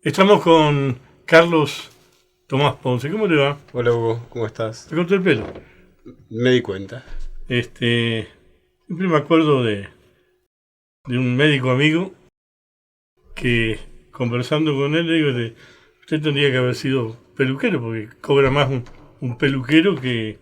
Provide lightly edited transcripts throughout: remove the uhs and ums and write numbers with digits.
Estamos con Carlos Tomás Ponce. ¿Cómo le va? Hola Hugo, ¿cómo estás? Te corté el pelo. Me di cuenta. Siempre me acuerdo de un médico amigo que, conversando con él, le digo, usted tendría que haber sido peluquero, porque cobra más un peluquero que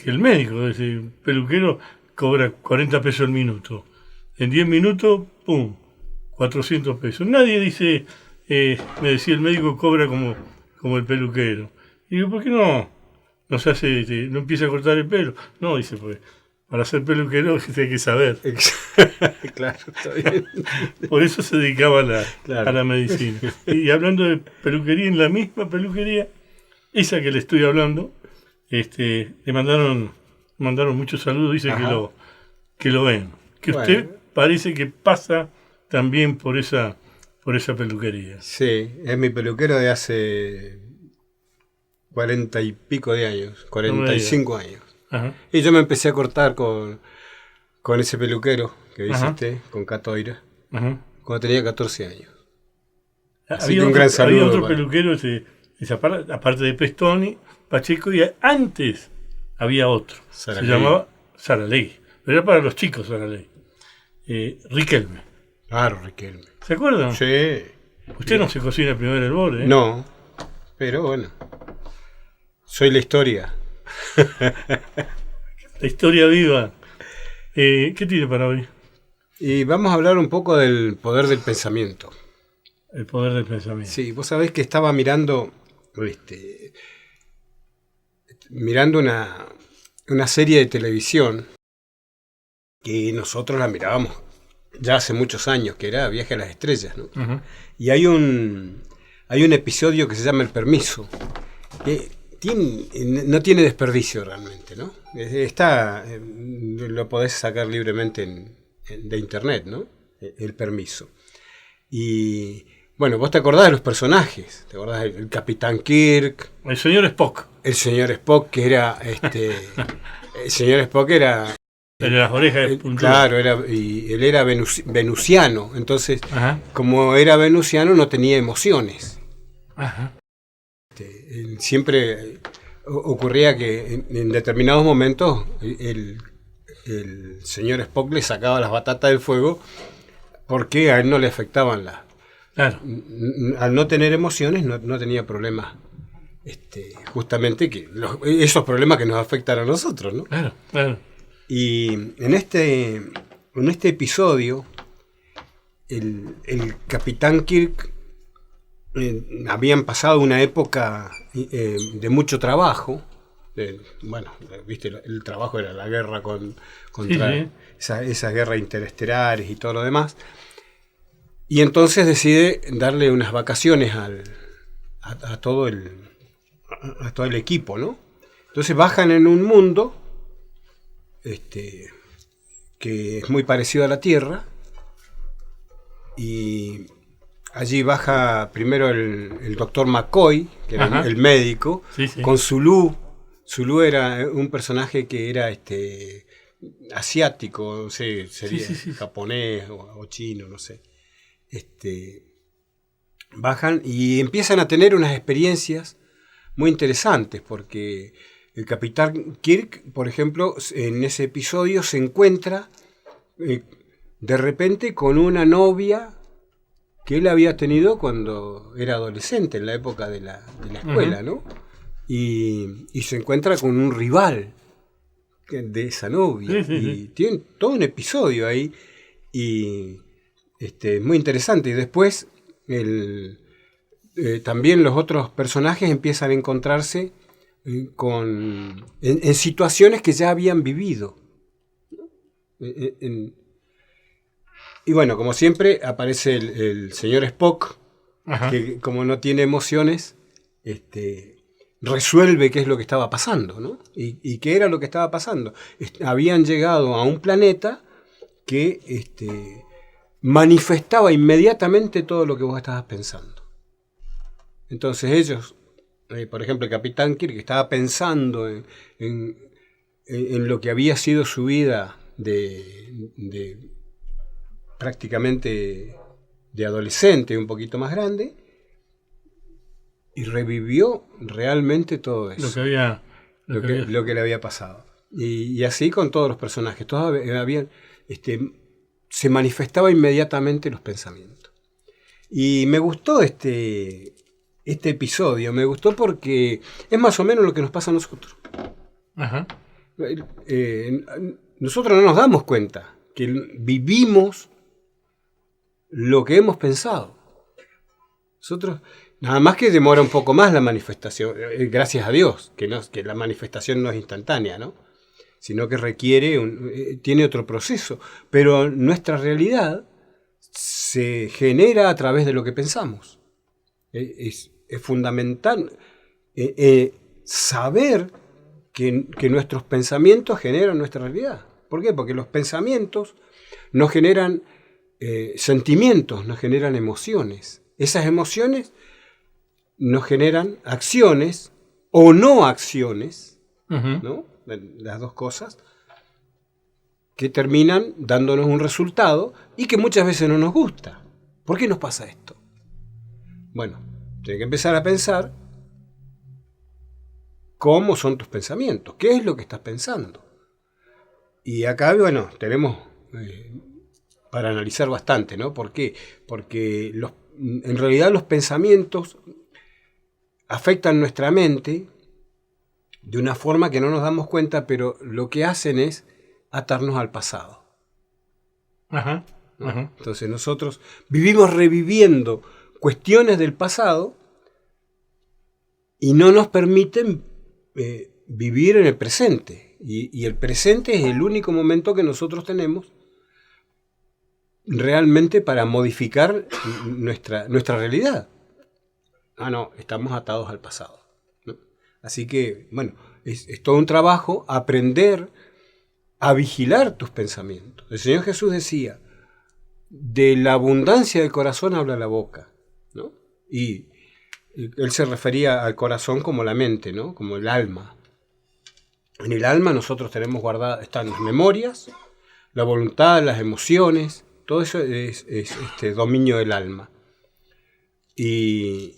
el médico. Es decir, un peluquero cobra 40 pesos el minuto. En 10 minutos, ¡pum!, 400 pesos. Nadie dice, me decía el médico, cobra como el peluquero. Y digo, ¿por qué no se hace, no empieza a cortar el pelo? No, dice, pues para ser peluquero hay que saber. Claro, está bien. Por eso se dedicaba Claro. a la medicina. Y hablando de peluquería, en la misma peluquería, esa que le estoy hablando, le mandaron muchos saludos, dice Ajá. que lo ven. Que Bueno. usted parece que pasa también por esa peluquería. Sí, es mi peluquero de hace 40 y pico de años, No me diga. 45 años. Ajá. Y yo me empecé a cortar con ese peluquero que Ajá. visité, con Catoira, Ajá. cuando tenía 14 años. Así Había que un gran saludo. había otro peluquero, aparte de Pestoni, Pacheco, y antes había otro. Saralegui. Se llamaba Saralegui. Pero era para los chicos Saralegui. Riquelme. Claro, Riquelme. ¿Se acuerdan? Sí. Usted no se cocina primero el bol, ¿eh? No, pero bueno. Soy la historia. La historia viva. ¿Qué tiene para hoy? Y vamos a hablar un poco del poder del pensamiento. El poder del pensamiento. Sí, vos sabés que estaba mirando mirando una serie de televisión que nosotros la mirábamos ya hace muchos años, que era Viaje a las Estrellas, ¿no? Ajá. Y hay un episodio que se llama El Permiso, que no tiene desperdicio realmente, ¿no? Lo podés sacar libremente de internet, ¿no? El Permiso. Y bueno, vos te acordás de los personajes, te acordás del Capitán Kirk, El señor Spock. el señor Spock, que era el señor Spock era El de las orejas puntudas. claro, y él era venusiano, entonces Ajá. como era venusiano no tenía emociones. Ajá. Siempre ocurría que en determinados momentos el señor Spock le sacaba las batatas del fuego porque a él no le afectaban Claro. al no tener emociones no tenía problemas, justamente esos problemas que nos afectan a nosotros, ¿no? Claro, claro. Y en este episodio el Capitán Kirk habían pasado una época de mucho trabajo. Bueno, viste, el trabajo era la guerra contra Sí. esas guerras interestelares y todo lo demás. Y entonces decide darle unas vacaciones a todo el equipo, ¿no? Entonces bajan en un mundo que es muy parecido a la Tierra, y allí baja primero el doctor McCoy, que era Ajá. el médico, Sí. con Zulu. Zulu era un personaje que era asiático, no sé, sería Sí. japonés o chino, no sé. Bajan y empiezan a tener unas experiencias muy interesantes, porque el Capitán Kirk, por ejemplo, en ese episodio se encuentra de repente con una novia que él había tenido cuando era adolescente, en la época de la escuela, ¿no? Y se encuentra con un rival de esa novia. Y tiene todo un episodio ahí, y muy interesante. Y después también los otros personajes empiezan a encontrarse en situaciones que ya habían vivido. Y bueno, como siempre, aparece el señor Spock, Ajá. que como no tiene emociones, resuelve qué es lo que estaba pasando, ¿no? Y qué era lo que estaba pasando. Habían llegado a un planeta que manifestaba inmediatamente todo lo que vos estabas pensando. Entonces ellos, por ejemplo, el Capitán Kirk, que estaba pensando en lo que había sido su vida de prácticamente de adolescente, un poquito más grande, y revivió realmente todo eso. Lo que le había pasado. Y así con todos los personajes. Todos habían, se manifestaba inmediatamente los pensamientos. Y me gustó este episodio. Me gustó porque es más o menos lo que nos pasa a nosotros. Ajá. Nosotros no nos damos cuenta que vivimos lo que hemos pensado. Nosotros, nada más que demora un poco más la manifestación, gracias a Dios, que la manifestación no es instantánea, ¿no? Sino que tiene otro proceso. Pero nuestra realidad se genera a través de lo que pensamos. Es fundamental saber que nuestros pensamientos generan nuestra realidad. ¿Por qué? Porque los pensamientos nos generan sentimientos, nos generan emociones. Esas emociones nos generan acciones o no acciones, ¿no? Las dos cosas, que terminan dándonos un resultado y que muchas veces no nos gusta. ¿Por qué nos pasa esto? Bueno, tienes que empezar a pensar cómo son tus pensamientos, qué es lo que estás pensando. Y acá, bueno, tenemos para analizar bastante, ¿no? ¿Por qué? Porque en realidad los pensamientos afectan nuestra mente de una forma que no nos damos cuenta, pero lo que hacen es atarnos al pasado. Ajá, ¿no? ajá. Entonces nosotros vivimos reviviendo cuestiones del pasado y no nos permiten vivir en el presente. Y el presente es el único momento que nosotros tenemos realmente para modificar nuestra realidad. No, estamos atados al pasado, ¿no? Así que, bueno, es todo un trabajo aprender a vigilar tus pensamientos. El Señor Jesús decía, de la abundancia del corazón habla la boca, ¿no? Y él se refería al corazón como la mente, ¿no? Como el alma. En el alma nosotros tenemos guardadas, están las memorias, la voluntad, las emociones, todo eso es dominio del alma. Y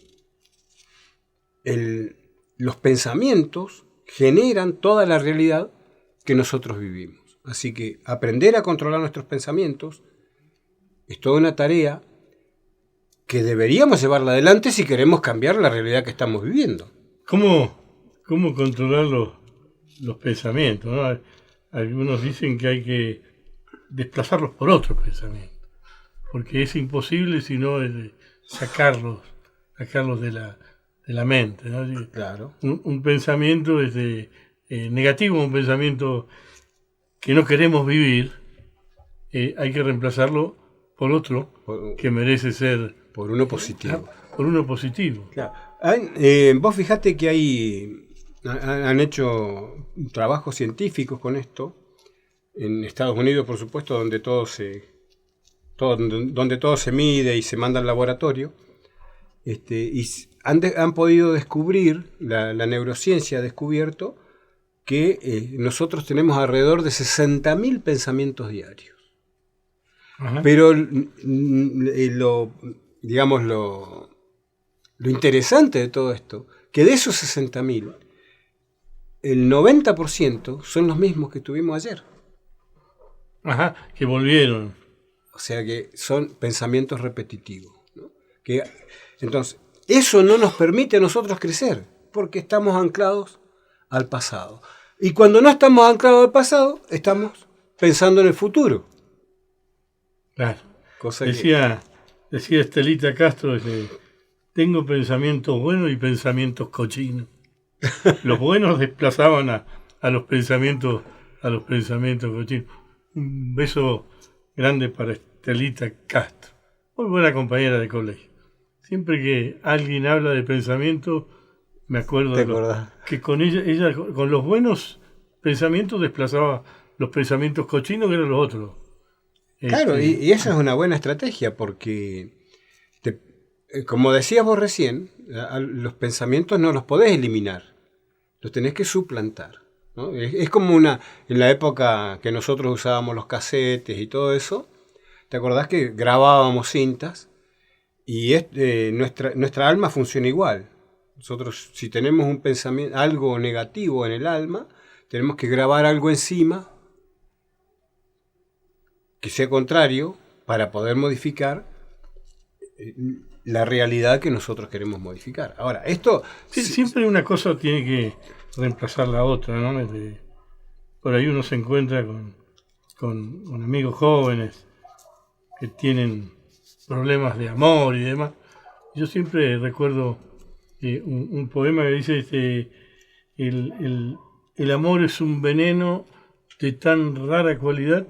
los pensamientos generan toda la realidad que nosotros vivimos. Así que aprender a controlar nuestros pensamientos es toda una tarea que deberíamos llevarla adelante si queremos cambiar la realidad que estamos viviendo. ¿Cómo controlar los pensamientos, ¿no? Algunos dicen que hay que desplazarlos por otros pensamientos, porque es imposible si no sacarlos de la mente, ¿no? Claro. Un pensamiento negativo, un pensamiento que no queremos vivir, hay que reemplazarlo por otro que merece ser... Por uno positivo. Por uno positivo. Claro. Vos fijate que han hecho trabajos científicos con esto, en Estados Unidos, por supuesto, donde todo se mide y se manda al laboratorio, y han podido descubrir, la neurociencia ha descubierto que nosotros tenemos alrededor de 60.000 pensamientos diarios. Ajá. Pero lo interesante de todo esto, que de esos 60.000, el 90% son los mismos que tuvimos ayer. Ajá, que volvieron. O sea que son pensamientos repetitivos, ¿no? Entonces, eso no nos permite a nosotros crecer, porque estamos anclados al pasado. Y cuando no estamos anclados al pasado, estamos pensando en el futuro. Claro. Decía Estelita Castro que tengo pensamientos buenos y pensamientos cochinos. Los buenos desplazaban a los pensamientos cochinos. Un beso grande para Estelita Castro, muy buena compañera de colegio. Siempre que alguien habla de pensamiento, me acuerdo que con ella con los buenos pensamientos desplazaba los pensamientos cochinos que eran los otros. Claro, y esa es una buena estrategia porque, como decías vos recién, los pensamientos no los podés eliminar, los tenés que suplantar, ¿no? Es como en la época que nosotros usábamos los casetes y todo eso, ¿te acordás que grabábamos cintas Y nuestra alma funciona igual. Nosotros, si tenemos un pensamiento, algo negativo en el alma, tenemos que grabar algo encima que sea contrario para poder modificar la realidad que nosotros queremos modificar. Ahora, esto... Sí, siempre una cosa tiene que reemplazar la otra, ¿no? Por ahí uno se encuentra con amigos jóvenes que tienen problemas de amor y demás. Yo siempre recuerdo un poema que dice el amor es un veneno de tan rara cualidad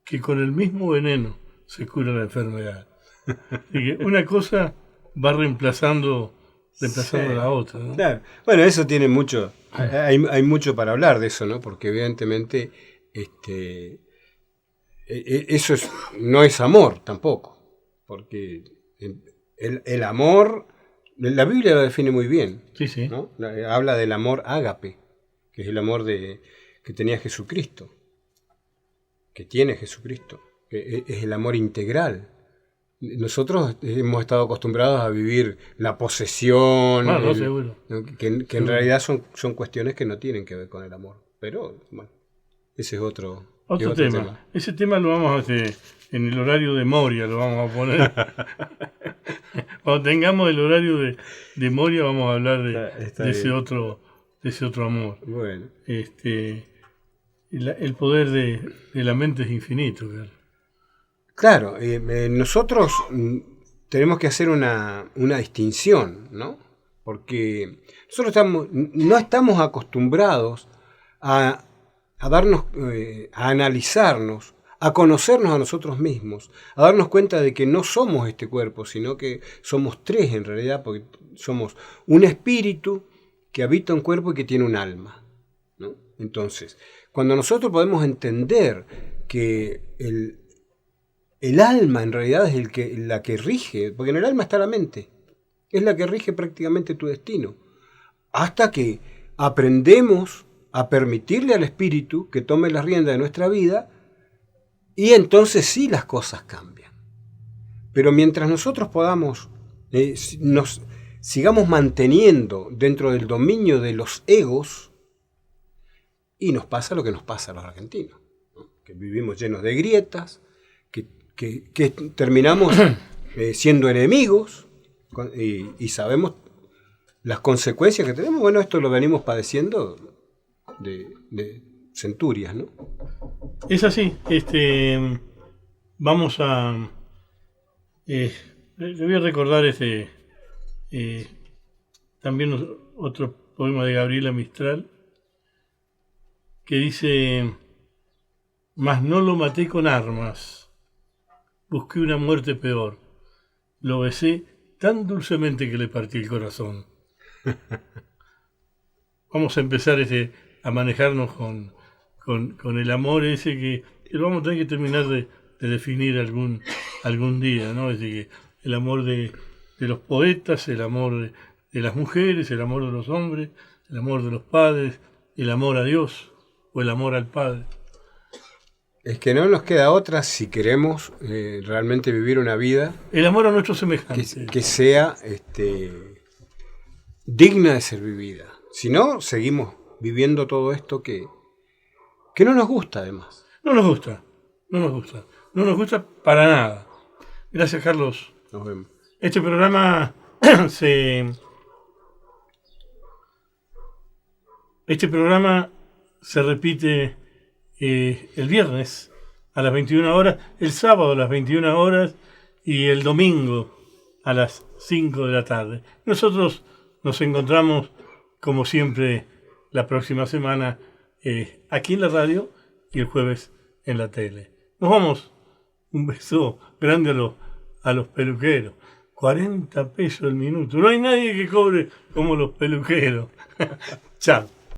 que con el mismo veneno se cura la enfermedad. Así que una cosa va reemplazando Sí, la otra, ¿no? claro. Bueno, eso tiene mucho, hay mucho para hablar de eso, ¿no? Porque evidentemente eso no es amor tampoco, porque el amor, la Biblia lo define muy bien, Sí, sí. ¿no? Habla del amor ágape, que es el amor que tenía Jesucristo, que tiene Jesucristo, que es el amor integral. Nosotros hemos estado acostumbrados a vivir la posesión, Seguro. que en realidad son cuestiones que no tienen que ver con el amor. Pero, bueno, ese es otro tema. Ese tema lo vamos a hacer en el horario de Moria, lo vamos a poner. Cuando tengamos el horario de Moria vamos a hablar de ese otro amor. Bueno. El poder de la mente es infinito, claro. Claro, nosotros tenemos que hacer una distinción, ¿no? Porque nosotros no estamos acostumbrados a darnos, a analizarnos, a conocernos a nosotros mismos, a darnos cuenta de que no somos este cuerpo, sino que somos tres en realidad, porque somos un espíritu que habita un cuerpo y que tiene un alma, ¿no? Entonces, cuando nosotros podemos entender que el alma en realidad es la que rige, porque en el alma está la mente, es la que rige prácticamente tu destino, hasta que aprendemos a permitirle al espíritu que tome la rienda de nuestra vida, y entonces sí las cosas cambian. Pero mientras nosotros podamos, nos sigamos manteniendo dentro del dominio de los egos, y nos pasa lo que nos pasa a los argentinos, ¿no? Que vivimos llenos de grietas, que terminamos siendo enemigos y sabemos las consecuencias que tenemos. Bueno, esto lo venimos padeciendo de centurias, ¿no? Es así. Vamos a... le voy a recordar también otro poema de Gabriela Mistral que dice: mas no lo maté con armas, busqué una muerte peor, lo besé tan dulcemente que le partí el corazón. Vamos a empezar a manejarnos con el amor ese que lo vamos a tener que terminar de definir algún día, ¿no? Es decir, el amor de los poetas, el amor de las mujeres, el amor de los hombres, el amor de los padres, el amor a Dios o el amor al Padre. Es que no nos queda otra si queremos realmente vivir una vida. El amor a nuestros semejantes. Que sea digna de ser vivida. Si no, seguimos viviendo todo esto que no nos gusta, además. No nos gusta para nada. Gracias, Carlos. Nos vemos. Este programa se repite el viernes a las 21 horas, el sábado a las 21 horas y el domingo a las 5 de la tarde. Nosotros nos encontramos, como siempre, la próxima semana aquí en la radio y el jueves en la tele. Nos vamos. Un beso grande a los peluqueros. 40 pesos el minuto. No hay nadie que cobre como los peluqueros. Chao.